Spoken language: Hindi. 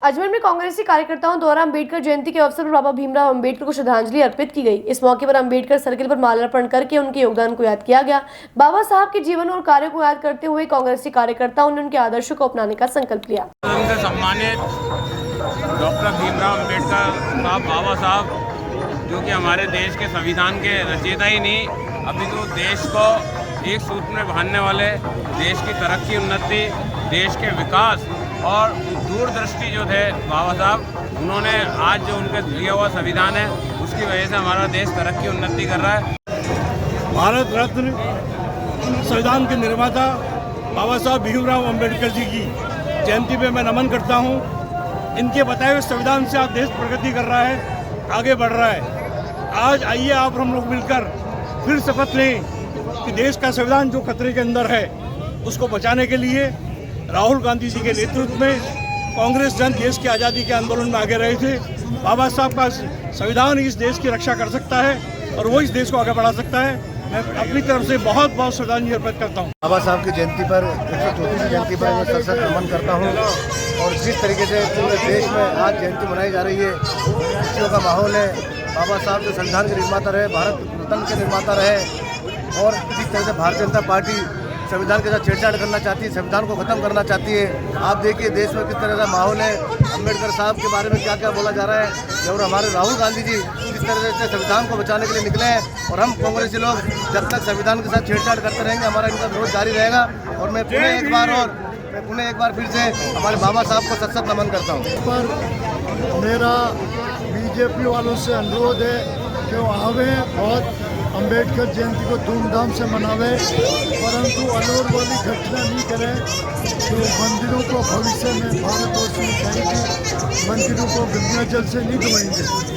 अजमेर में कांग्रेसी कार्यकर्ताओं द्वारा अंबेडकर जयंती के अवसर पर बाबा भीमराव अंबेडकर को श्रद्धांजलि अर्पित की गई। इस मौके पर अंबेडकर सर्किल पर माल्यार्पण करके उनके योगदान को याद किया गया। बाबा साहब के जीवन और कार्यों को याद करते हुए कांग्रेसी कार्यकर्ताओं ने उनके आदर्शों को अपनाने का संकल्प लिया। सम्मानित डॉक्टर भीमराव अंबेडकर साहब, बाबा साहब, जो कि हमारे देश के संविधान के रचयिता ही नहीं अपितु देश को एक सूत्र में बांधने वाले, देश की तरक्की, उन्नति, देश के विकास और दूरदृष्टि जो थे बाबा साहब, उन्होंने आज जो उनके दिया हुआ संविधान है उसकी वजह से हमारा देश तरक्की उन्नति कर रहा है। भारत रत्न संविधान के निर्माता बाबा साहब भीमराव अंबेडकर जी की जयंती पे मैं नमन करता हूँ। इनके बताए हुए संविधान से आज देश प्रगति कर रहा है, आगे बढ़ रहा है। आज आइए आप हम लोग मिलकर फिर शपथ लें कि देश का संविधान जो खतरे के अंदर है उसको बचाने के लिए राहुल गांधी जी के नेतृत्व में कांग्रेस जन देश की आज़ादी के आंदोलन में आगे रहे थे। बाबा साहब का संविधान इस देश की रक्षा कर सकता है और वो इस देश को आगे बढ़ा सकता है। मैं अपनी तरफ से बहुत बहुत श्रद्धांजलि अर्पित करता हूँ। बाबा साहब की जयंती पर 134वीं जयंती पर मैं सशक्त नमन करता हूँ। और जिस तरीके से पूरे देश में आज जयंती मनाई जा रही है, खुशियों का माहौल है। बाबा साहब जो संविधान के निर्माता रहे, भारत रत्न के निर्माता रहे, और जिस तरह से भारतीय जनता पार्टी संविधान के साथ छेड़छाड़ करना चाहती है, संविधान को ख़त्म करना चाहती है। आप देखिए देश में किस तरह का माहौल है। अम्बेडकर साहब के बारे में क्या क्या बोला जा रहा है, और हमारे राहुल गांधी जी किस तरह से संविधान को बचाने के लिए निकले हैं। और हम कांग्रेसी लोग जब तक संविधान के साथ छेड़छाड़ करते रहेंगे, हमारा इनका विरोध जारी रहेगा। और मैं पुनः एक बार फिर से हमारे बाबा साहब को सशक्त नमन करता हूँ। पर मेरा बीजेपी वालों से अनुरोध है कि वो आवे और अंबेडकर जयंती को धूमधाम से मनावे, परंतु अलौर वाली घटना नहीं करें जो मंदिरों को भविष्य में भारतवर्ष में जाएंगे, मंदिरों को गंगा जल से नहीं धोएंगे।